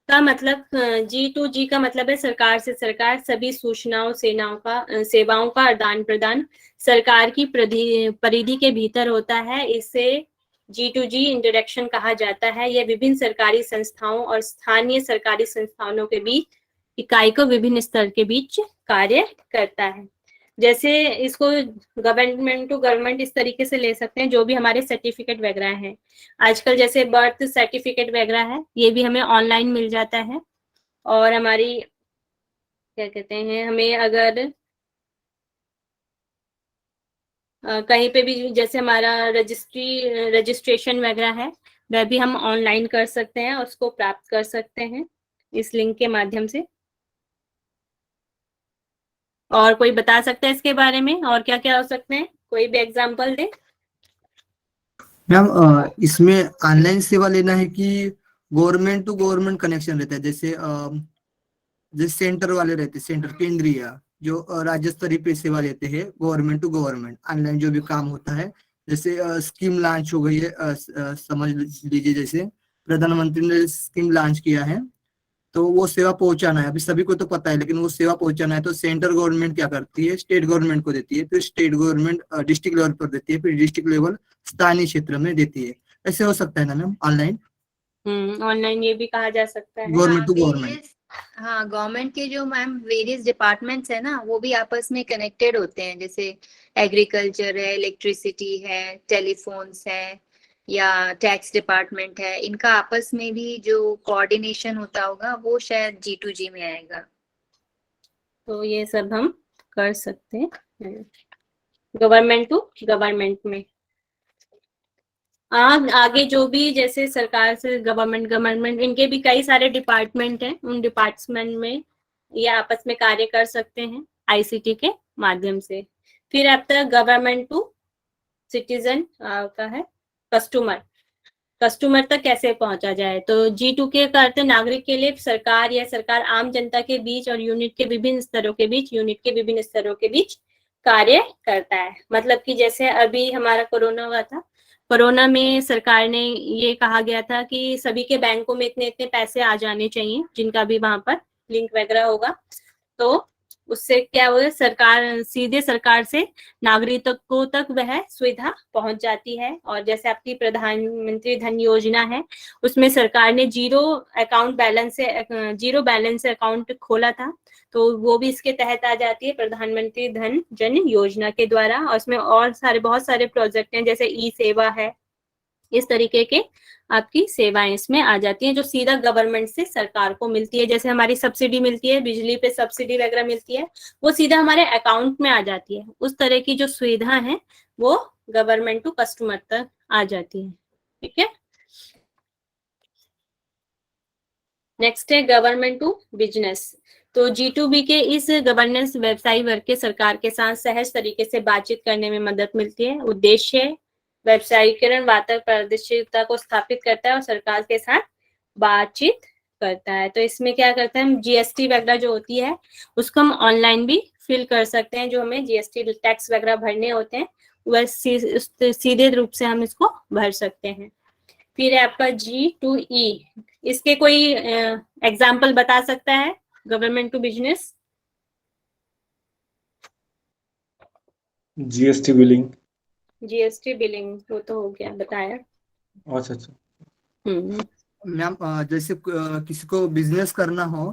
का मतलब G2G का मतलब है सरकार से सरकार, सभी सूचनाओं सेवाओं का आदान प्रदान सरकार की परिधि के भीतर होता है। इसे G2G इंटरेक्शन कहा जाता है। यह विभिन्न सरकारी संस्थाओं और स्थानीय सरकारी संस्थानों के बीच इकाई को विभिन्न स्तर के बीच कार्य करता है। जैसे इसको गवर्नमेंट टू गवर्नमेंट इस तरीके से ले सकते हैं, जो भी हमारे सर्टिफिकेट वगैरह हैं आजकल, जैसे बर्थ सर्टिफिकेट वगैरह है, ये भी हमें ऑनलाइन मिल जाता है। और हमारी क्या कहते हैं, हमें अगर कहीं पे भी जैसे हमारा रजिस्ट्रेशन वगैरह है, वह भी हम ऑनलाइन कर सकते हैं और उसको प्राप्त कर सकते हैं इस लिंक के माध्यम से। और कोई बता सकता है इसके बारे में और क्या क्या हो सकते हैं, कोई भी एग्जांपल दे। मैम इसमें ऑनलाइन सेवा लेना है कि गवर्नमेंट टू गवर्नमेंट कनेक्शन रहता है, जैसे जैसे सेंटर वाले रहते हैं, सेंटर केंद्रीय जो राज्य स्तरीय पे सेवा लेते हैं, गवर्नमेंट टू गवर्नमेंट ऑनलाइन जो भी काम होता है। जैसे स्कीम लॉन्च हो गई है, समझ लीजिए जैसे प्रधानमंत्री ने स्कीम लॉन्च किया है, तो वो सेवा पहुंचाना है। अभी सभी को तो पता है, लेकिन वो सेवा पहुंचाना है तो सेंट्रल गवर्नमेंट क्या करती है, स्टेट गवर्नमेंट को देती है, फिर स्टेट गवर्नमेंट डिस्ट्रिक्ट लेवल पर देती है, फिर डिस्ट्रिक्ट लेवल स्थानीय क्षेत्र में देती है। ऐसे हो सकता है ना मैम ऑनलाइन, ऑनलाइन ये भी कहा जा सकता है। Government to government. हाँ, गवर्नमेंट के जो मैम वेरियस डिपार्टमेंट्स है ना, वो भी आपस में कनेक्टेड होते हैं। जैसे एग्रीकल्चर है, इलेक्ट्रिसिटी है, टेलीफोन्स है, या टैक्स डिपार्टमेंट है, इनका आपस में भी जो कोऑर्डिनेशन होता होगा वो शायद G2G में आएगा। तो ये सब हम कर सकते हैं गवर्नमेंट टू गवर्नमेंट में। आगे जो भी जैसे सरकार से गवर्नमेंट इनके भी कई सारे डिपार्टमेंट हैं, उन डिपार्टमेंट में ये आपस में कार्य कर सकते हैं ICT के माध्यम से। फिर अब तक गवर्नमेंट टू सिटीजन का है कस्टमर तक कैसे पहुंचा जाए। तो G2K का अर्थ नागरिक के लिए सरकार या सरकार आम जनता के बीच और यूनिट के विभिन्न स्तरों के बीच कार्य करता है। मतलब कि जैसे अभी हमारा कोरोना हुआ था, कोरोना में सरकार ने ये कहा गया था कि सभी के बैंकों में इतने इतने पैसे आ जाने चाहिए, जिनका भी वहां पर लिंक वगैरह होगा। तो उससे क्या हुआ, सीधे सरकार से नागरिकों तक वह सुविधा पहुंच जाती है। और जैसे आपकी प्रधानमंत्री धन योजना है, उसमें सरकार ने जीरो बैलेंस से अकाउंट खोला था, तो वो भी इसके तहत आ जाती है, प्रधानमंत्री धन जन योजना के द्वारा। और उसमें और बहुत सारे प्रोजेक्ट हैं, जैसे ई सेवा है, इस तरीके के आपकी सेवाएं इसमें आ जाती हैं, जो सीधा गवर्नमेंट से सरकार को मिलती है। जैसे हमारी सब्सिडी मिलती है, बिजली पे सब्सिडी वगैरह मिलती है, वो सीधा हमारे अकाउंट में आ जाती है। उस तरह की जो सुविधा है वो गवर्नमेंट टू कस्टमर तक आ जाती है। ठीक है, नेक्स्ट है गवर्नमेंट टू बिजनेस। तो G2B के इस गवर्नेंस व्यवसायी वर्ग के सरकार के साथ सहज तरीके से बातचीत करने में मदद मिलती है। उद्देश्य व्यवसायीकरण वार्ता पारदर्शिता को स्थापित करता है और सरकार के साथ बातचीत करता है। तो इसमें क्या करते हैं हम, GST वगैरह जो होती है उसको हम ऑनलाइन भी फिल कर सकते हैं। जो हमें GST टैक्स वगैरह भरने होते हैं वह सीधे रूप से हम इसको भर सकते हैं। फिर है आपका G2E, इसके कोई एग्जाम्पल बता सकता है government to business? GST billing. GST billing वो तो हो गया, बताया। अच्छा। मैम जैसे किसी को बिजनेस करना हो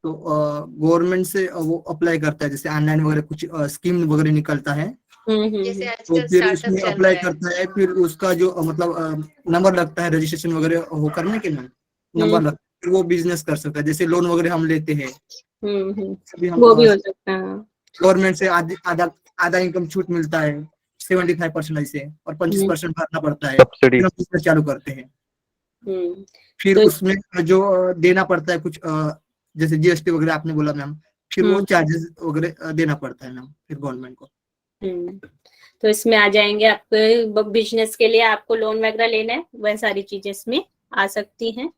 तो गवर्नमेंट से वो अप्लाई करता है, जैसे ऑनलाइन वगैरह कुछ स्कीम वगैरह निकलता है, जैसे तो आजकल फिर स्टार्टअप उसमें चल अप्लाई रहा है। करता है, फिर उसका जो मतलब नंबर लगता है रजिस्ट्रेशन वगैरह वो करने के लिए, नंबर लगता है, फिर वो बिजनेस कर सकता है। जैसे लोन वगैरह हम लेते हैं, वो भी हो सकता है। गवर्नमेंट से आधा इनकम छूट मिलता है 75% ऐसे, और 25% भरना पड़ता है, फिर हम बिजनेस चालू करते हैं। फिर तो उसमें जो देना पड़ता है कुछ, जैसे GST वगैरह आपने बोला मैम, फिर वो चार्जेस वगैरह देना पड़ता है मैम फिर गवर्नमेंट को। तो इसमें आ जाएंगे आपको बिजनेस के लिए आपको लोन वगैरह लेना है, वह सारी चीजें इसमें आ सकती हैं।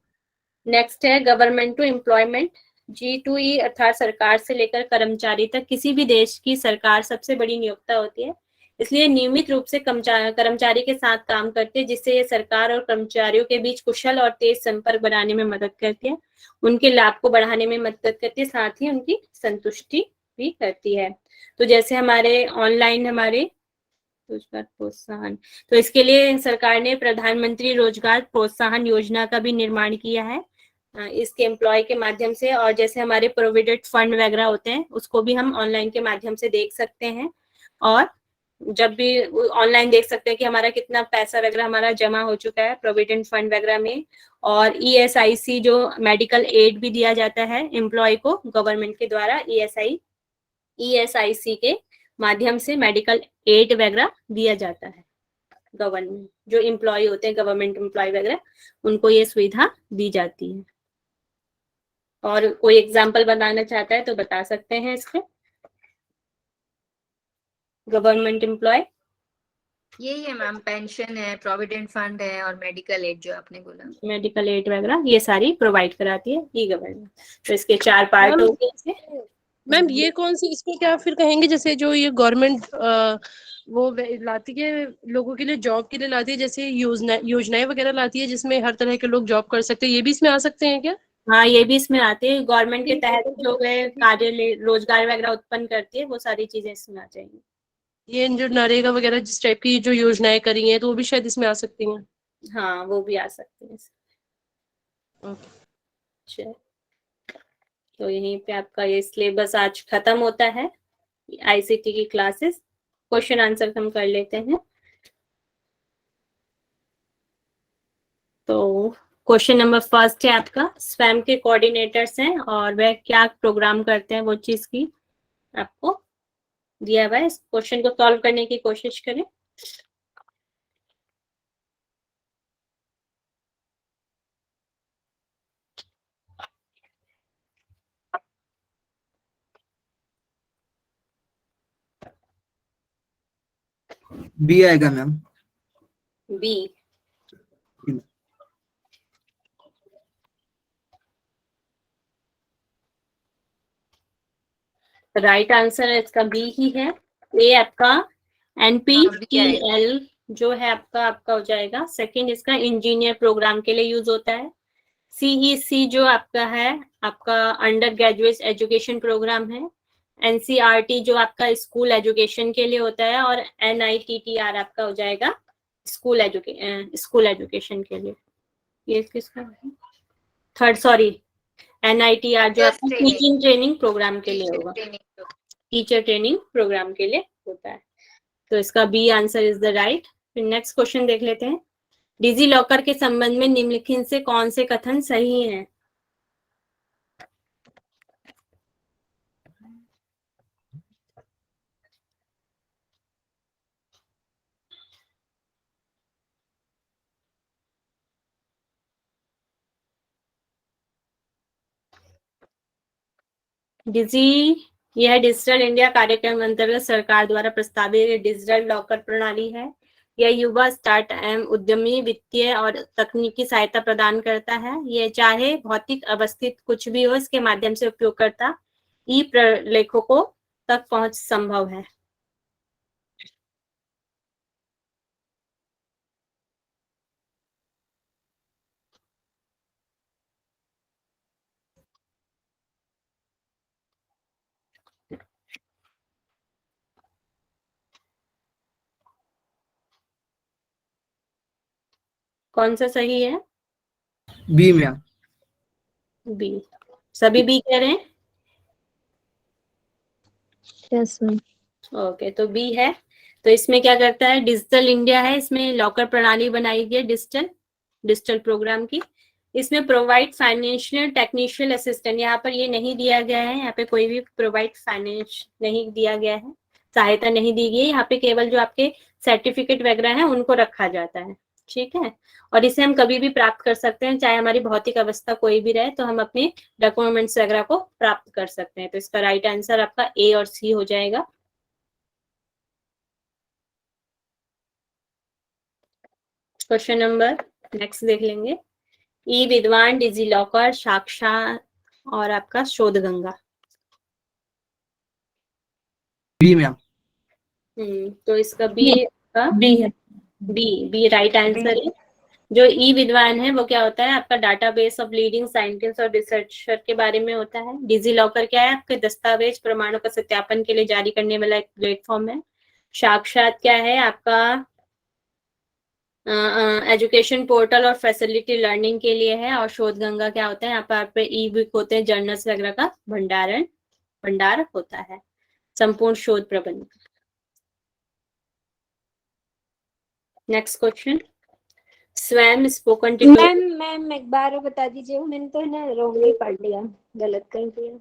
नेक्स्ट है गवर्नमेंट टू एम्प्लॉयमेंट। G2E अर्थात सरकार से लेकर कर्मचारी तक किसी भी देश की सरकार सबसे बड़ी नियोक्ता होती है। इसलिए नियमित रूप से कर्मचारी के साथ काम करते हैं, जिससे ये सरकार और कर्मचारियों के बीच कुशल और तेज संपर्क बनाने में मदद करती है, उनके लाभ को बढ़ाने में मदद करती है, साथ ही उनकी संतुष्टि भी करती है। तो जैसे हमारे ऑनलाइन हमारे रोजगार प्रोत्साहन, तो इसके लिए सरकार ने प्रधानमंत्री रोजगार प्रोत्साहन योजना का भी निर्माण किया है इसके एम्प्लॉय के माध्यम से। और जैसे हमारे प्रोविडेंट फंड वगैरह होते हैं, उसको भी हम ऑनलाइन के माध्यम से देख सकते हैं, और जब भी ऑनलाइन देख सकते हैं कि हमारा कितना पैसा वगैरह हमारा जमा हो चुका है प्रोविडेंट फंड वगैरह में। और ESIC जो मेडिकल एड भी दिया जाता है एम्प्लॉय को गवर्नमेंट के द्वारा, ESIC के माध्यम से मेडिकल एड वगैरह दिया जाता है। गवर्नमेंट जो एम्प्लॉय होते हैं, गवर्नमेंट एम्प्लॉय वगैरह, उनको ये सुविधा दी जाती है। और कोई एग्जाम्पल बताना चाहता है तो बता सकते हैं इसके, गवर्नमेंट एम्प्लॉय। यही है मैम, पेंशन है, प्रोविडेंट फंड है और मेडिकल एड जो आपने बोला। मेडिकल एड वगैरह ये सारी प्रोवाइड कराती है ई गवर्नमेंट। तो इसके 4 पार्ट हो गए। मैम ये कौन सी, इसको क्या फिर कहेंगे, जैसे जो ये गवर्नमेंट वो लाती है लोगों के लिए, जॉब के लिए लाती है, जैसे योजनाएं वगैरह लाती है जिसमें हर तरह के लोग जॉब कर सकते हैं, ये भी इसमें आ सकते हैं क्या? हाँ, ये भी इसमें आते हैं। गवर्नमेंट के तहत जो है कार्य रोजगार वगैरह उत्पन्न करती है, वो सारी चीजें इसमें आ जाएंगी। ये जो नरेगा वगैरह जिस टाइप की जो योजनाएं करी हैं, तो वो भी शायद इसमें आ सकती हैं। हाँ, वो भी आ सकती है। ओके, तो यहीं पे आपका ये सिलेबस आज खत्म होता है, ICT की क्लासेस। क्वेश्चन आंसर हम कर लेते हैं। तो क्वेश्चन नंबर फर्स्ट है आपका, स्वयं के कोऑर्डिनेटर्स हैं और वह क्या प्रोग्राम करते हैं, वो चीज की आपको दिया हुआ है। इस क्वेश्चन को सॉल्व करने की कोशिश करें। बी आएगा मैम। बी, राइट आंसर है इसका बी ही है। ए आपका NPTEL जो है आपका हो जाएगा। सेकंड इसका इंजीनियर प्रोग्राम के लिए यूज होता है। CEC जो आपका है, आपका अंडर ग्रेजुएट एजुकेशन प्रोग्राम है। NCERT जो आपका स्कूल एजुकेशन के लिए होता है। और NITTR आपका हो जाएगा स्कूल एजुकेशन के लिए। ये किसका है? थर्ड, सॉरी, NITR जो आपका टीचिंग ट्रेनिंग प्रोग्राम के लिए होगा, टीचर ट्रेनिंग प्रोग्राम के लिए होता है। तो इसका B answer is the right. फिर नेक्स्ट क्वेश्चन देख लेते हैं। डिजी लॉकर के संबंध में निम्नलिखित से कौन से कथन सही हैं? डिजी, यह डिजिटल इंडिया कार्यक्रम अंतर्गत सरकार द्वारा प्रस्तावित डिजिटल लॉकर प्रणाली है। यह युवा स्टार्टअप उद्यमी वित्तीय और तकनीकी सहायता प्रदान करता है। यह चाहे भौतिक अवस्थित कुछ भी हो, इसके माध्यम से उपयोगकर्ता ई प्रलेखों तक पहुंच संभव है। कौन सा सही है? B ma'am. बी, सभी बी कह रहे हैं? Yes ma'am. ओके, तो बी है। तो इसमें क्या करता है, डिजिटल इंडिया है, इसमें लॉकर प्रणाली बनाई गई डिजिटल प्रोग्राम की। इसमें प्रोवाइड फाइनेंशियल टेक्निशियल असिस्टेंट, यहाँ पर ये नहीं दिया गया है, यहाँ पे कोई भी प्रोवाइड फाइनेंस नहीं दिया गया है, सहायता नहीं दी गई है। यहाँ पे केवल जो आपके सर्टिफिकेट वगैरह है उनको रखा जाता है, ठीक है। और इसे हम कभी भी प्राप्त कर सकते हैं, चाहे हमारी भौतिक अवस्था कोई भी रहे, तो हम अपने डॉक्यूमेंट्स वगैरह को प्राप्त कर सकते हैं। तो इसका राइट आंसर आपका ए और सी हो जाएगा। क्वेश्चन नंबर नेक्स्ट देख लेंगे। ई विद्वान, डिजी लॉकर, साक्षात और आपका शोध गंगा। B ma'am. तो इसका बी का बी राइट आंसर है। जो ई विद्वान है वो क्या होता है, आपका डाटाबेस ऑफ लीडिंग साइंटिस्ट और रिसर्चर के बारे में होता है। डिजी लॉकर क्या है, आपके दस्तावेज प्रमाणों का सत्यापन के लिए जारी करने वाला एक प्लेटफॉर्म है। साक्षात क्या है, आपका एजुकेशन पोर्टल और फैसिलिटी लर्निंग के लिए है। और शोध गंगा क्या होता है, यहाँ पर आप पे ई बुक होते हैं, जर्नल्स वगैरह का भंडार होता है। संपूर्ण शोध प्रबंध। नेक्स्ट क्वेश्चन, स्वयं स्पोकन मैम एक बार और बता दीजिए, मैंने तो है ना रॉन्गली पढ़ लिया, गलत कर दिया,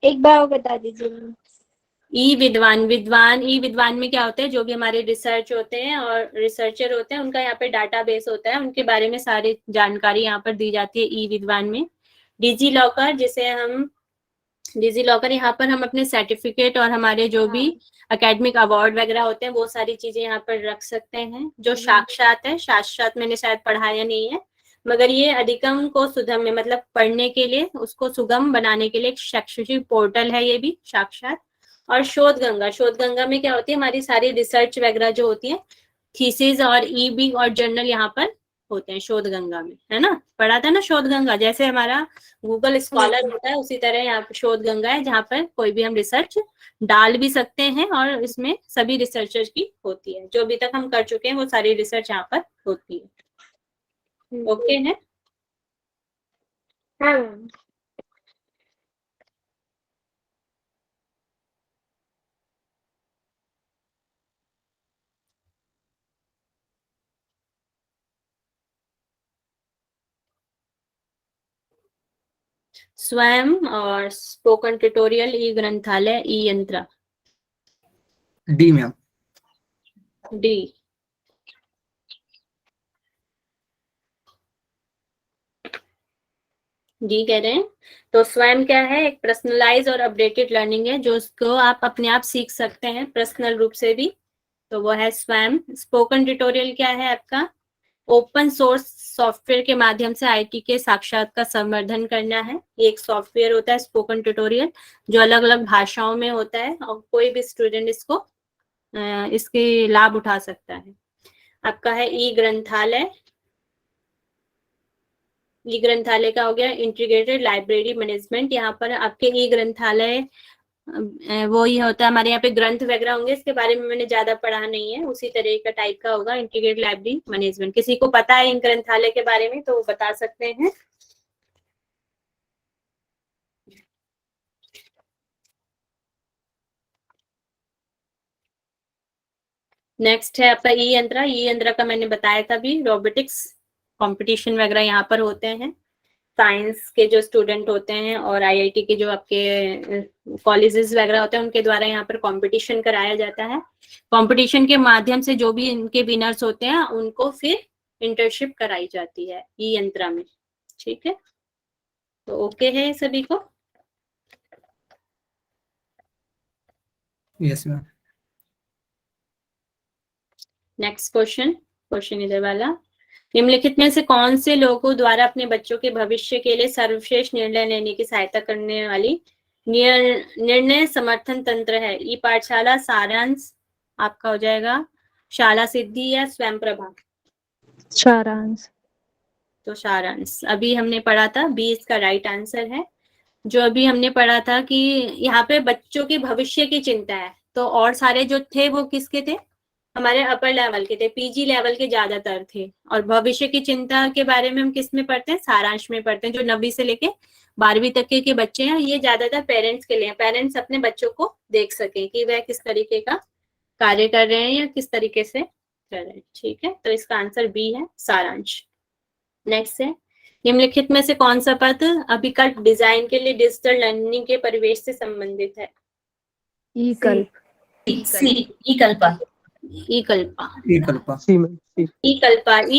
एक बार और बता दीजिए मैम। ई विद्वान में क्या होता है, जो भी हमारे रिसर्च होते हैं और रिसर्चर होते हैं उनका यहाँ पे डाटाबेस होता है, उनके बारे में सारी जानकारी यहाँ पर दी जाती है ई विद्वान में। डिजी लॉकर यहाँ पर हम अपने सर्टिफिकेट और हमारे जो भी एकेडमिक अवार्ड वगैरह होते हैं वो सारी चीजें यहाँ पर रख सकते हैं। जो साक्षात मैंने शायद पढ़ाया नहीं है, मगर ये अधिगम को सुगम में मतलब पढ़ने के लिए उसको सुगम बनाने के लिए एक शैक्षिक पोर्टल है ये भी साक्षात। और शोध गंगा में क्या होती है, हमारी सारी रिसर्च वगैरह जो होती है, थीसिस और ई और जर्नल यहाँ पर होते हैं शोध गंगा में, है ना, पढ़ा था ना शोध गंगा। जैसे हमारा गूगल स्कॉलर होता है उसी तरह यहाँ पर शोध गंगा है, जहाँ पर कोई भी हम रिसर्च डाल भी सकते हैं और इसमें सभी रिसर्चर्स की होती है, जो अभी तक हम कर चुके हैं वो सारी रिसर्च यहाँ पर होती है। ओके है? हाँ स्वयं और स्पोकन ट्यूटोरियल, ई ग्रंथालय, ई यंत्र। D ma'am. डी कह रहे हैं। तो स्वयं क्या है, एक पर्सनलाइज और अपडेटेड लर्निंग है जो उसको आप अपने आप सीख सकते हैं पर्सनल रूप से भी, तो वो है स्वयं। स्पोकन ट्यूटोरियल क्या है, आपका ओपन सोर्स सॉफ्टवेयर के माध्यम से आईटी के साक्षात का संवर्धन करना है। ये एक सॉफ्टवेयर होता है स्पोकन ट्यूटोरियल, जो अलग अलग भाषाओं में होता है और कोई भी स्टूडेंट इसके लाभ उठा सकता है। आपका है ई ग्रंथालय का हो गया इंटीग्रेटेड लाइब्रेरी मैनेजमेंट। यहाँ पर आपके ई ग्रंथालय वो ही होता है, हमारे यहाँ पे ग्रंथ वगैरह होंगे, इसके बारे में मैंने ज्यादा पढ़ा नहीं है, उसी तरह का टाइप का होगा इंटीग्रेटेड लाइब्रेरी मैनेजमेंट। किसी को पता है इन ग्रंथालय के बारे में तो वो बता सकते हैं। नेक्स्ट है आपका ई यंत्र का मैंने बताया था भी, रोबोटिक्स कंपटीशन वगैरह यहाँ पर होते हैं। साइंस के जो स्टूडेंट होते हैं और आईआईटी के जो आपके कॉलेजेस वगैरह होते हैं उनके द्वारा यहाँ पर कंपटीशन कराया जाता है। कंपटीशन के माध्यम से जो भी इनके विनर्स होते हैं उनको फिर इंटर्नशिप कराई जाती है ई यंत्र में। ठीक है, तो ओके है सभी को? Yes ma'am. नेक्स्ट क्वेश्चन इधर वाला, निम्नलिखित में से कौन से लोगों द्वारा अपने बच्चों के भविष्य के लिए सर्वश्रेष्ठ निर्णय लेने की सहायता करने वाली निर्णय समर्थन तंत्र है? ई पाठशाला, सारांश आपका हो जाएगा शाला सिद्धि या स्वयं प्रभा? सारांश। तो सारांश अभी हमने पढ़ा था, बी इसका राइट आंसर है। जो अभी हमने पढ़ा था कि यहाँ पे बच्चों के भविष्य की चिंता है, तो और सारे जो थे वो किसके थे, हमारे अपर लेवल के थे, पीजी लेवल के ज्यादातर थे। और भविष्य की चिंता के बारे में हम किस में पढ़ते हैं, सारांश में पढ़ते हैं। जो 9वीं से लेके 12वीं तक के बच्चे हैं, ये ज्यादातर पेरेंट्स के लिए, पेरेंट्स अपने बच्चों को देख सके कि वह किस तरीके का कार्य कर रहे हैं या किस तरीके से कर रहे हैं। ठीक है, तो इसका आंसर बी है, सारांश। नेक्स्ट है, निम्नलिखित में से कौन सा पद अभिकल्प डिजाइन के लिए डिजिटल लर्निंग के परिवेश से संबंधित है? ई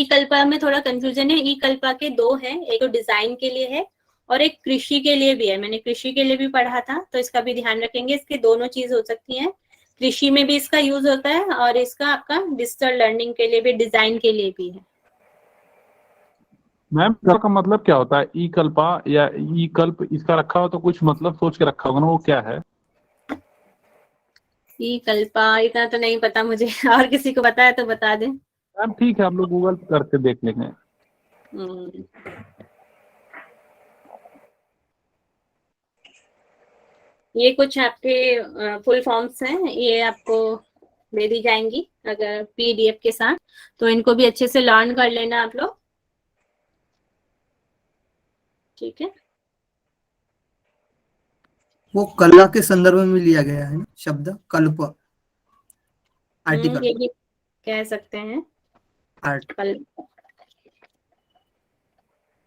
कल्पा में थोड़ा कंफ्यूजन है। ई कल्पा के 2 हैं, एक तो डिजाइन के लिए है और एक कृषि के लिए भी है। मैंने कृषि के लिए भी पढ़ा था, तो इसका भी ध्यान रखेंगे। इसके दोनों चीज हो सकती है, कृषि में भी इसका यूज होता है और इसका आपका डिजिटल लर्निंग के लिए भी, डिजाइन के लिए भी है। मैम का मतलब क्या होता है? ई कल्पा या ई कल्प, इसका रखा हो तो कुछ मतलब सोच के रखा होगा ना, वो क्या है? ई कल्पा इतना तो नहीं पता मुझे। और किसी को पता है तो बता दें। मैम ठीक है, आप लोग गूगल करके देख लेंगे। हम्म, ये कुछ आपके फुल फॉर्म्स हैं, ये आपको दे दी जाएंगी अगर पीडीएफ के साथ, तो इनको भी अच्छे से लर्न कर लेना आप लोग, ठीक है। वो कला के संदर्भ में लिया गया है ना शब्द कल्प, आर्टिकल ये भी कह सकते हैं आर्ट। कल।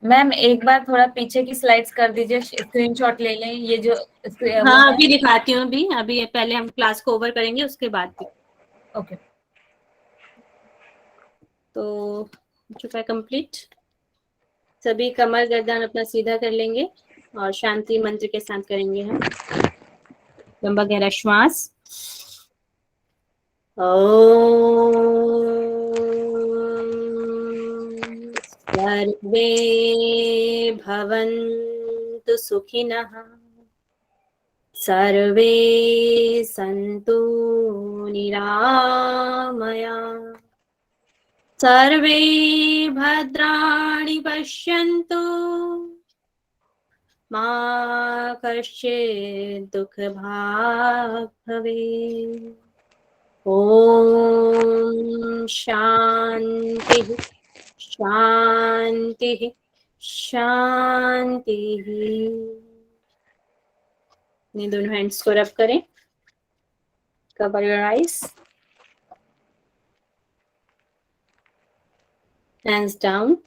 मैम एक बार थोड़ा पीछे की स्लाइड्स कर दीजिए, स्क्रीनशॉट ले लें ये जो वो हाँ है। अभी दिखाती हूँ, अभी पहले हम क्लास को ओवर करेंगे उसके बाद भी। ओके तो हो चुका है कंप्लीट। सभी कमर गर्दन अपना सीधा कर लेंगे और शांति मंत्र के साथ करेंगे हम। लंबा गहरा श्वास। सर्वे भवन्तु सुखिनः, सर्वे सन्तु निरामया, सर्वे भद्राणि पश्यन्तु, मा कश्चित् दुःखभाग् भवेत्। ॐ शान्तिः शान्तिः शान्तिः। अपने दोनों हैंड्स को रब करें। Cover your eyes, hands down.